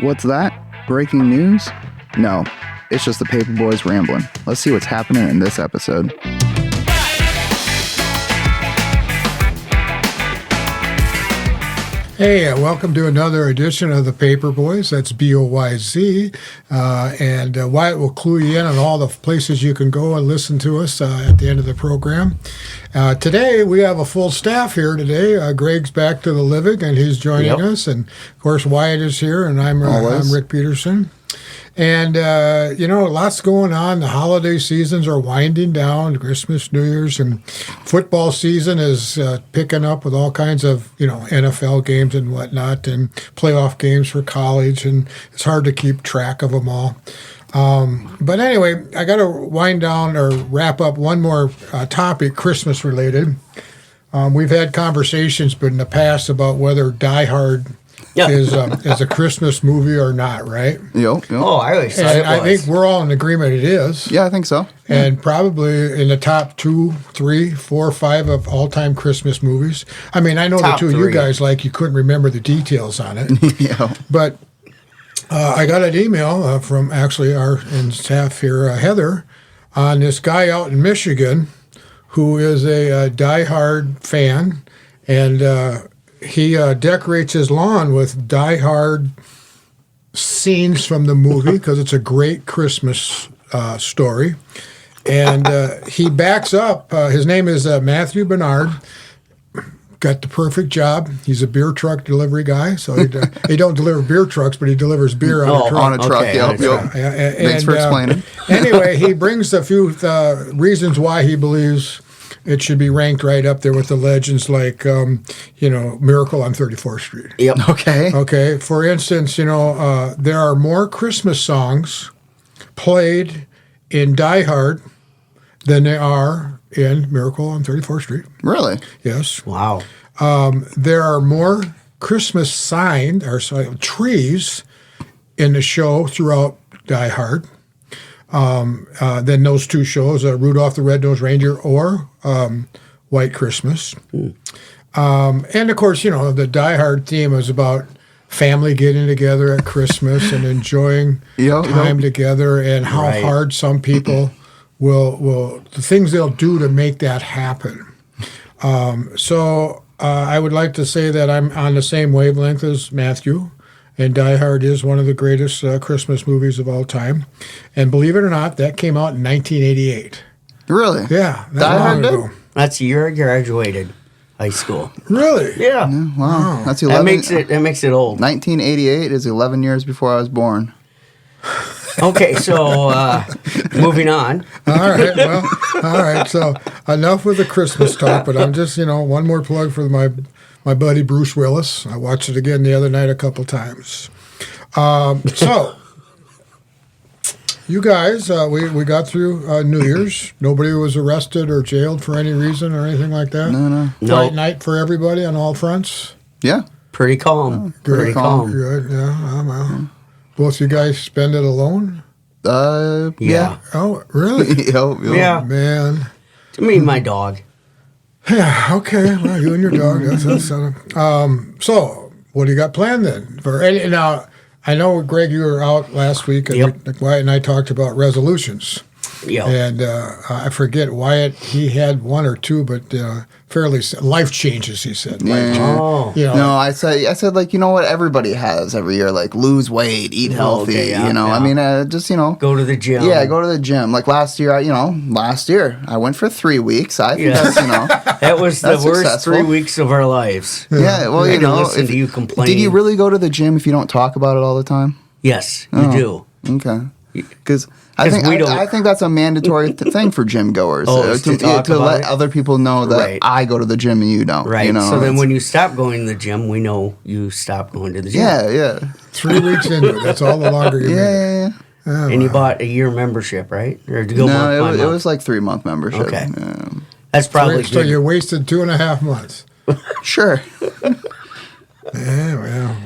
What's that? Breaking news? No, it's just the Paper Boys rambling. Let's see what's happening in this episode. Hey, welcome to another edition of the Paper Boys. That's Boyz. And Wyatt will clue you in on all the places you can go and listen to us at the end of the program. Today, we have a full staff here today. Greg's back to the living, and he's joining us. And, of course, Wyatt is here, and I'm Rick Peterson. And, lots going on. The holiday seasons are winding down, Christmas, New Year's, and football season is picking up with all kinds of, NFL games and whatnot, and playoff games for college, and it's hard to keep track of them all. But anyway, I got to wind down or wrap up one more topic, Christmas related. We've had conversations in the past about whether Die Hard is a Christmas movie or not, right? Yep. Oh, I always thought it was. I think we're all in agreement it is. Yeah, I think so. And probably in the top 2, 3, 4, 5 of all-time Christmas movies. I mean, I know Top the two three. you guys you couldn't remember the details on it. Yeah. But I got an email from actually our staff here, Heather, on this guy out in Michigan who is a die-hard fan, and he decorates his lawn with Die Hard scenes from the movie because it's a great Christmas story. And he backs up. His name is Matthew Bernard. Got the perfect job. He's a beer truck delivery guy. So he don't deliver beer trucks, but he delivers beer on a truck. On a truck, Okay, yep. on a truck. Thanks for explaining. Anyway, he brings a few reasons why he believes it should be ranked right up there with the legends like, Miracle on 34th Street. Yep. Okay. Okay. For instance, there are more Christmas songs played in Die Hard than there are in Miracle on 34th Street. Really? Yes. Wow. There are more Christmas trees in the show throughout Die Hard than those two shows, Rudolph the Red-Nosed Reindeer or White Christmas. And, of course, the Die Hard theme is about family getting together at Christmas and enjoying time together, and how hard some people will the things they'll do to make that happen. So I would like to say that I'm on the same wavelength as Matthew, and Die Hard is one of the greatest Christmas movies of all time. And believe it or not, that came out in 1988. Really? Yeah, Die Hard long did? ago. That's the year I graduated high school. Really? Yeah. Wow. That's That 11. makes it old. 1988 is 11 years before I was born. Okay, so moving on. All right. So enough with the Christmas talk, but I'm just, one more plug for my buddy Bruce Willis. I watched it again the other night a couple times. So you guys, we got through New Year's. Nobody was arrested or jailed for any reason or anything like that. No. Quiet night for everybody on all fronts. Yeah. Pretty calm. Pretty calm. Good. Yeah. Well. Both you guys spend it alone? Yeah. Oh, really? Yeah. Man. To me, my dog. Yeah, okay. Well, you and your dog. So, what do you got planned then? Now, I know, Greg, you were out last week, and Wyatt and I talked about resolutions. Yep. And I forget, Wyatt, he had one or two, but fairly life changes, he said. Oh. No, I said like, what everybody has every year, like lose weight, eat healthy, Okay, yeah. I mean, just, Go to the gym. Yeah, go to the gym. Like last year, I went for 3 weeks. I think that's, That was the that's worst successful. 3 weeks of our lives. Yeah, well, I had to listen to you complain. Did you really go to the gym if you don't talk about it all the time? Yes, you do. Okay. Because I think that's a mandatory thing for gym goers to talk to about let it? other people know that I go to the gym and you don't. Right. So then when you stop going to the gym, we know you stop going to the gym. Yeah. 3 weeks into it, that's all the longer you make it. Yeah. Oh, And you bought a year membership, right? Or to go month by No, month? it was like 3-month membership. Okay. That's probably So good. you wasted 2.5 months. Sure. Yeah, well,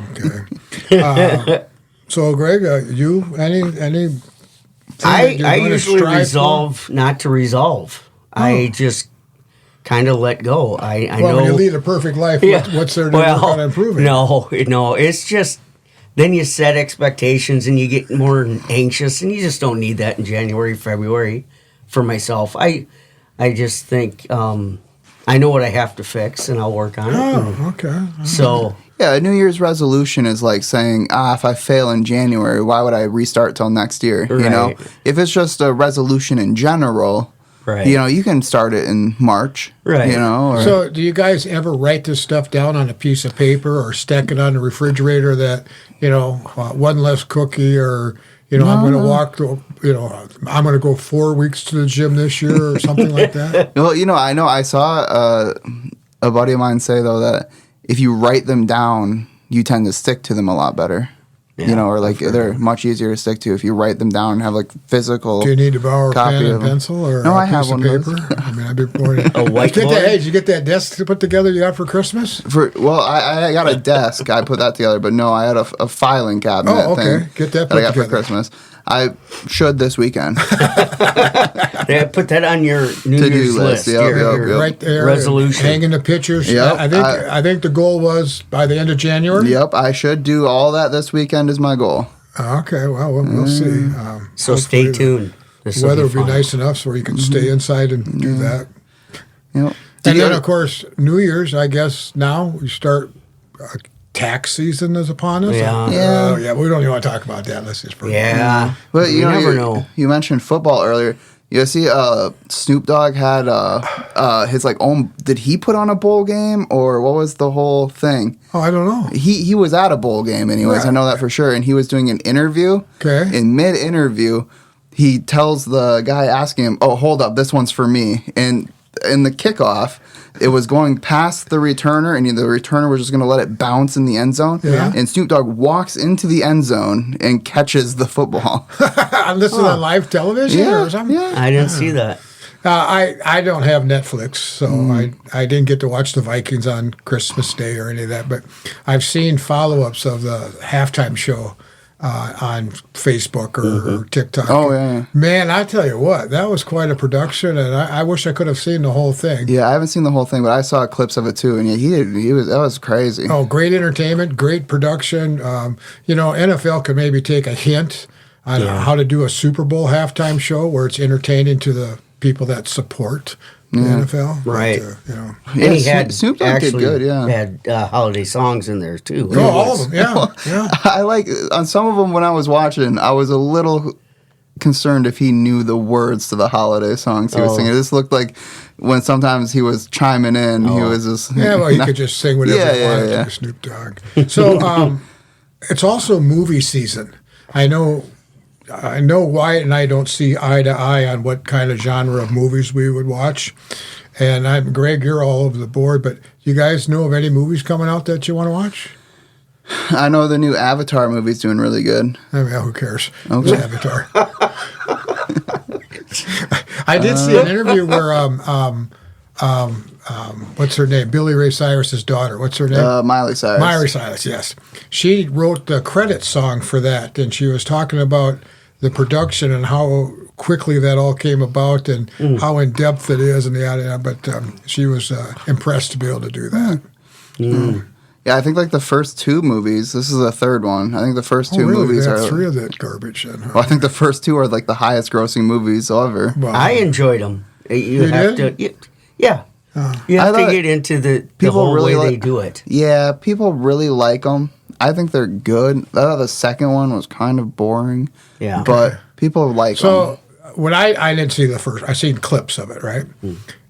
okay. So, Greg, you any? I usually resolve not to resolve. I just kind of let go. I Well, know when you lead a perfect life, what's there to work on improving? No, it's just then you set expectations and you get more anxious, and you just don't need that in January, February. For myself, I just think I know what I have to fix, and I'll work on it. Oh, okay. So Yeah, a New Year's resolution is like saying, if I fail in January, why would I restart till next year? Right. You know, if it's just a resolution in general, right. you know, you can start it in March. Right. You know. Or, So, do you guys ever write this stuff down on a piece of paper or stack it on the refrigerator that, you know, one less cookie or, you know, I'm going to walk, I'm going to go 4 weeks to the gym this year or something like that? well, you know, I saw a buddy of mine say, though, that if you write them down, you tend to stick to them a lot better. Yeah, you know, or like they're much easier to stick to if you write them down and have like physical. Do you need to borrow a copy pen of and them. pencil or No, a I piece have of one of paper? those. I mean, I'd be bored. A whiteboard? Hey, did you get that desk to put together you got for Christmas? Well, I got a desk. I put that together, but no, I had a filing cabinet Oh, okay. thing Get that that I put got for together. Christmas. I should this weekend. Yeah, put that on your New To-do Year's list, list. yep, your yep. Right there. resolution. Hanging the pictures. Yep, I think the goal was by the end of January. Yep, I should do all that this weekend is my goal. Okay, well, we'll see. So stay tuned. The weather will be nice enough so you can stay inside and do that. Yep. And then, of course, New Year's, I guess now we start tax season is upon us. Yeah. Yeah. We don't even want to talk about that. Let's just forget. Yeah. But you never know. You mentioned football earlier. You see, Snoop Dogg had his like own. Did he put on a bowl game or what was the whole thing? Oh, I don't know. He was at a bowl game anyways. Right. I know that for sure. And he was doing an interview. Okay. In mid interview, he tells the guy asking him, "Oh, hold up, this one's for me." And in the kickoff, it was going past the returner, and the returner was just going to let it bounce in the end zone. Yeah. And Snoop Dogg walks into the end zone and catches the football. I'm listening on live television or something. Yeah. I didn't see that. I don't have Netflix, so I didn't get to watch the Vikings on Christmas Day or any of that. But I've seen follow-ups of the halftime show on Facebook or TikTok. Oh, yeah. Man, I tell you what, that was quite a production, and I wish I could have seen the whole thing. Yeah, I haven't seen the whole thing, but I saw clips of it too, and yeah, that was crazy. Oh, great entertainment, great production. NFL could maybe take a hint on how to do a Super Bowl halftime show where it's entertaining to the people that support the NFL. Right. But, And he had Snoop Dogg did actually good, yeah. had holiday songs in there too. Oh, all of them, yeah. I like on some of them when I was watching, I was a little concerned if he knew the words to the holiday songs he was singing. This looked like when sometimes he was chiming in, he was just Yeah, well, he could just sing whatever he wanted to Snoop Dogg. So it's also movie season. I know Wyatt and I don't see eye to eye on what kind of genre of movies we would watch. And Greg, you're all over the board, but you guys know of any movies coming out that you want to watch? I know the new Avatar movie's doing really good. I mean, who cares? Okay. It's Avatar. I did see an interview where what's her name? Billy Ray Cyrus's daughter. What's her name? Miley Cyrus. Miley Cyrus, yes. She wrote the credit song for that, and she was talking about the production and how quickly that all came about and how in depth it is and yada. But she was impressed to be able to do that. Yeah, I think like the first two movies. This is the third one. I think the first two really? movies They are. have three of that garbage. Then, huh? Well, I think the first two are like the highest grossing movies ever. Well, I enjoyed them. You have did? to, yeah. You have I to thought get into the people whole really way they like- do it. Yeah, people really like them. I think they're good. I thought the second one was kind of boring. Yeah. But people like them. So when I didn't see the first, I seen clips of it, right?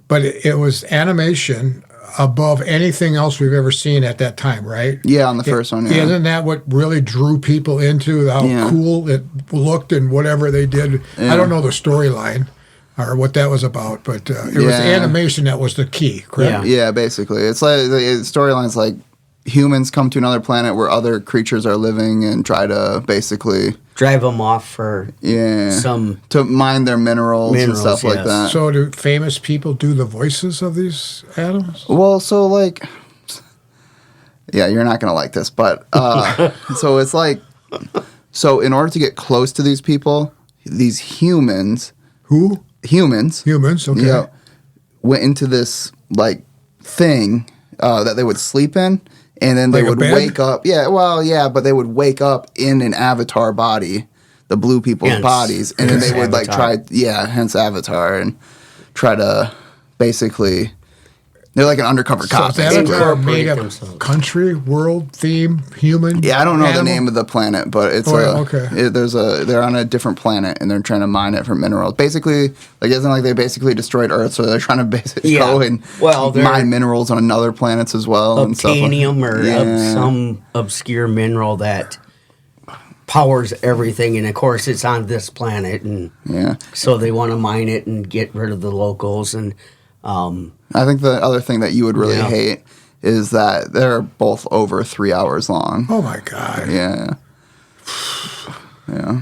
But it was animation above anything else we've ever seen at that time, right? Yeah, on the first one, yeah. Isn't that what really drew people into how Yeah. cool it looked and whatever they did? I don't know the storyline or what that was about, but it was Yeah. animation that was the key, correct? Yeah, basically. It's like the storyline's like humans come to another planet where other creatures are living and try to basically Drive them off for some. to mine their minerals and Minerals, stuff like yes. that. So do famous people do the voices of these animals? Well, so like, yeah, you're not gonna like this, but so it's like, so in order to get close to these people, these humans, Humans, okay. went into this like thing that they would sleep in, and then they Like a would bed? wake up. Yeah, well, yeah, but they would wake up in an avatar body, the blue people's Hence- bodies, and then hence they would like Avatar. hence Avatar, and try to basically. They're like an undercover So cop. is basically. Avatar Incorporate made up themselves. country, world, theme, human? Yeah, I don't know animal? the name of the planet, but it's okay. they're on a different planet and they're trying to mine it for minerals. Basically, like isn't like they basically destroyed Earth, so they're trying to basically Yeah. go and Well, they're- mine minerals on another planets as well and stuff. Obtanium or Yeah. some obscure mineral that powers everything, and of course it's on this planet, and Yeah, so they want to mine it and get rid of the locals. And I think the other thing that you would really Yeah. hate is that they're both over 3 hours long. Oh my God. Yeah.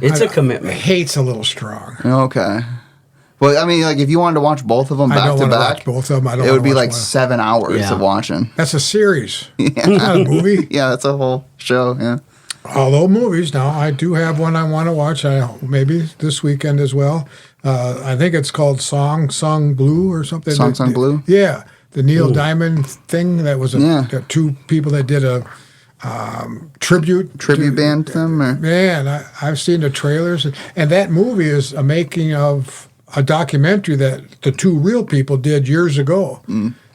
it's a commitment. Hate's a little strong. Okay. Well, I mean, like if you wanted to watch both of them I back don't to want to back, watch both of them. I don't it would wanna be watch like one. 7 hours Yeah. of watching. That's a series. It's not a movie. Yeah, that's a whole show. Yeah. Although movies, now I do have one I want to watch. Maybe this weekend as well. I think it's called Song Blue or something. Song Blue? Yeah, the Neil Diamond thing. That was Yeah. the two people that did a tribute Band them or Man, I've seen the trailers, and that movie is a making of a documentary that the two real people did years ago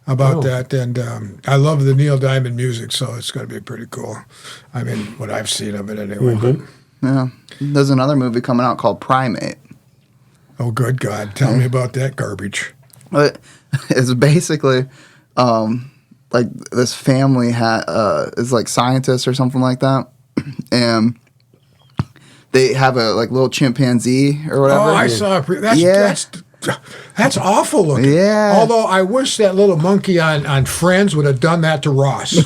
about that. And I love the Neil Diamond music, so it's going to be pretty cool. I mean, what I've seen of it anyway. But, yeah. There's another movie coming out called Primate. oh, good God, tell me about that garbage. But it's basically like this family is like scientists or something like that, and they have a like little chimpanzee or whatever. Oh, I saw it. That's awful looking. Yeah. Although I wish that little monkey on Friends would have done that to Ross.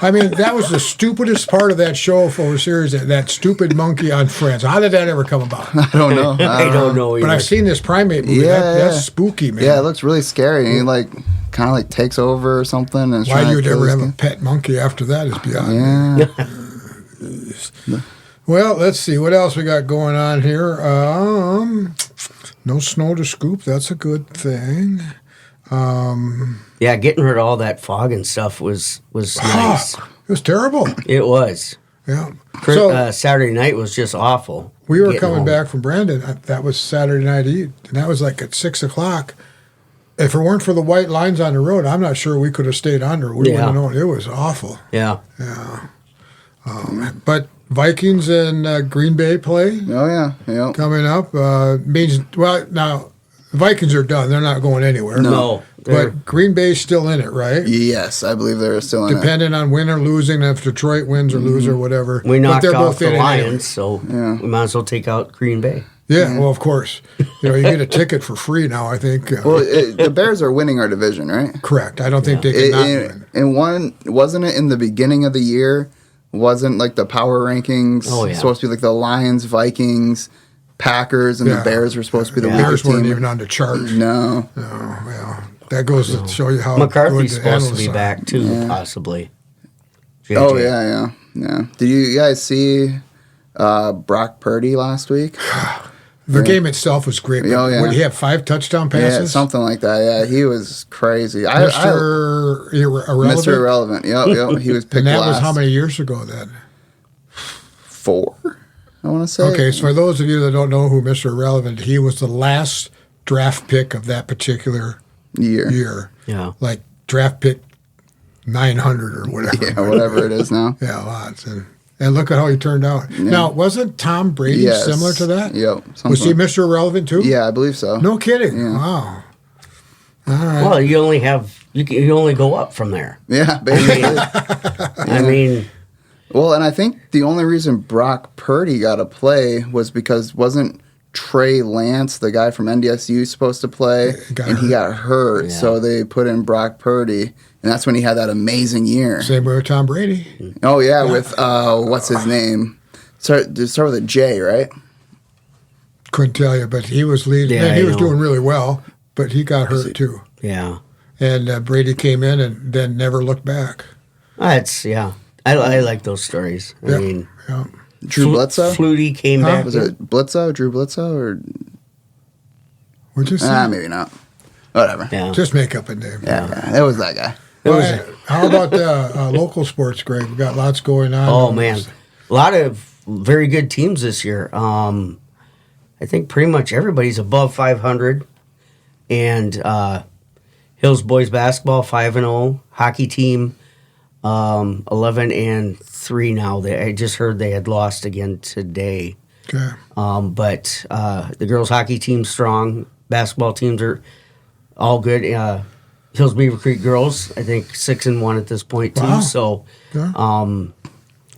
I mean, that was the stupidest part of that show for a series. That stupid monkey on Friends. How did that ever come about? I don't know. I don't know either. But I've seen this primate movie. Yeah, That's yeah. spooky, man. Yeah, it looks really scary. And he like kind of like takes over or something. And is Why trying to you'd kill ever this have guy. a pet monkey after that is beyond me. Yeah. Well, let's see what else we got going on here. No snow to scoop. That's a good thing. Yeah, getting rid of all that fog and stuff was nice. It was terrible. It was. Yeah. So Saturday night was just awful. we were getting coming home. back from Brandon. That was Saturday night Eve, and that was like at 6 o'clock. If it weren't for the white lines on the road, I'm not sure we could have stayed under. We wouldn't have known. It was awful. Yeah. But Vikings and Green Bay play Oh yeah. Yeah. coming up means now the Vikings are done. They're not going anywhere. No. they're- But Green Bay's still in it, right? Yes, I believe they're still in it. Depending on win or losing, if Detroit wins or lose or whatever. we knocked but they're out both the in it Lions, anyway. so Yeah. we might as well take out Green Bay. Yeah, well, of course. You get a ticket for free now, I think. Well, the Bears are winning our division, right? Correct. I don't think they can not win. And one wasn't it in the beginning of the year? Wasn't like the power rankings Oh, yeah. supposed to be like the Lions, Vikings, Packers, and Yeah. the Bears were supposed to be the Yeah. weaker Bears weren't team? even on the chart. No. Oh, well, that goes to show you how McCarthy's good the supposed to analysts be are. back too, possibly. JJ. Oh yeah. Did you guys see Brock Purdy last week? The game itself was great. But Oh, yeah. Would he have 5 touchdown passes? Yeah, something like that. Yeah, he was crazy. Mr. Irrelevant. Mr. Irrelevant. Yep. He was picked And that last. was how many years ago then? 4, I want to say. Okay, so for those of you that don't know who Mr. Irrelevant, he was the last draft pick of that particular year. Yeah. Like draft pick 900 or whatever. Yeah, whatever it is now. Yeah, lots. And look at how he turned out. Now, wasn't Tom Brady Yes. similar to that? Yep. Was he something- Mr. Irrelevant too? Yeah, I believe so. No kidding. Wow. Well, you only go up from there. Yeah, basically. I mean, Well, and I think the only reason Brock Purdy got to play was because wasn't Trey Lance, the guy from NDSU, supposed to play, and he got hurt, Yeah. so they put in Brock Purdy, and that's when he had that amazing year. Same way with Tom Brady. Oh yeah, with what's his name? Start with a J, right? Couldn't tell you, but he was leading. Yeah, and he I was know. doing really well, but he got hurt too. yeah. And Brady came in and then never looked back. I like those stories. I Yeah. mean, Yeah. Drew Bledsoe. Flutie came back. Was it Bledsoe? Drew Bledsoe, or What'd you say? maybe not. Whatever. Yeah. Just make up a name. Yeah, it was that guy. How about local sports, Greg? We got lots going on. Oh man, a lot of very good teams this year. I think pretty much everybody's above 500, and Hills boys basketball 5-0, hockey team 11-3 now. I just heard they had lost again today. Okay. But the girls hockey team's strong. Basketball teams are all good. Hills Beaver Creek girls, I think 6-1 at this point too. Wow. So, Okay.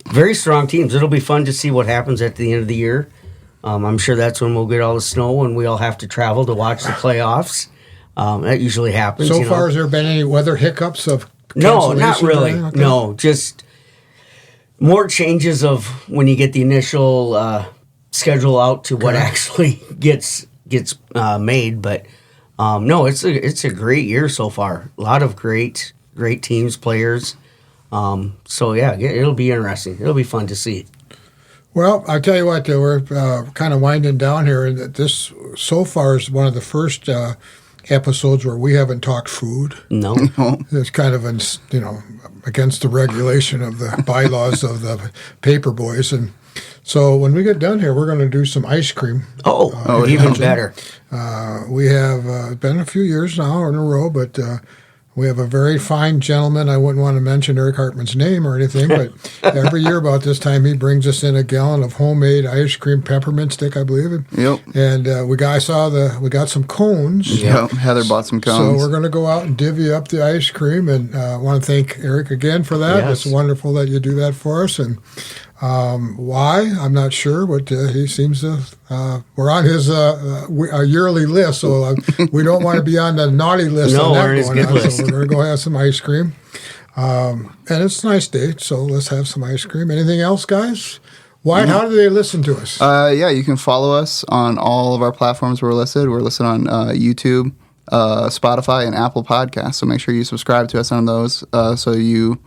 very strong teams. It'll be fun to see what happens at the end of the year. I'm sure that's when we'll get all the snow and we all have to travel to watch the playoffs. That usually happens. So far, has there been any weather hiccups of No, not cancellation or really. anything like that? No, just more changes of when you get the initial schedule out to what actually gets made. But no, it's a great year so far. A lot of great teams, players. So yeah, it'll be interesting. It'll be fun to see. Well, I tell you what, we're kind of winding down here, and this so far is one of the first episodes where we haven't talked food. No. It's kind of against the regulation of the bylaws of the Paper Boys, and so when we get done here, we're going to do some ice cream. Even better. We have been a few years now in a row, but we have a very fine gentleman. I wouldn't want to mention Eric Hartman's name or anything, but every year about this time, he brings us in a gallon of homemade ice cream peppermint stick, I believe. Yep. And we got some cones. Yep. Heather bought some cones. So we're going to go out and divvy up the ice cream, and I want to thank Eric again for that. Yes. It's wonderful that you do that for us. And why? I'm not sure, but he seems to. We're on his a yearly list, so we don't want to be on the naughty list. No, on that we're on his going good on, list. So we're going to go have some ice cream. And it's a nice day, so let's have some ice cream. Anything else, guys? Wyatt, how do they listen to us? Yeah, you can follow us on all of our platforms where we're listed. We're listed on YouTube, Spotify, and Apple Podcasts. So make sure you subscribe to us on those so you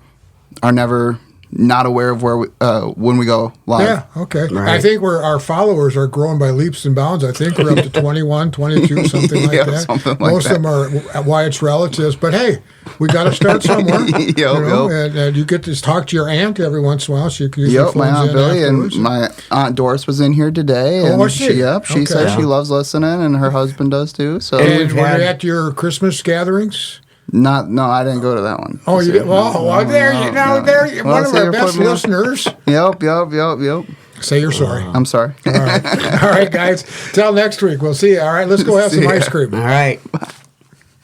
are never not aware of where when we go live. Yeah, okay. Right. I think our followers are growing by leaps and bounds. I think we're up to 21, 22, something like Yeah, that. something like Most of them are Wyatt's relatives, but hey, we got to start somewhere. Yep. And you get to talk to your aunt every once in a while. She usually Yep, my phones Aunt in Billy afterwards. and my Aunt Doris was in here today. Oh, And was she? She said Okay. she loves listening, and her husband does too. So And we've were had- you at your Christmas gatherings? no, I didn't go to that one. Oh, you did? Well, there you go. There, Well, one of so our you're best putting me on- listeners. Yep. Say you're sorry. I'm sorry. All right. All right, guys. Till next week. We'll see you. All right, let's go have See some ya. ice cream. All right.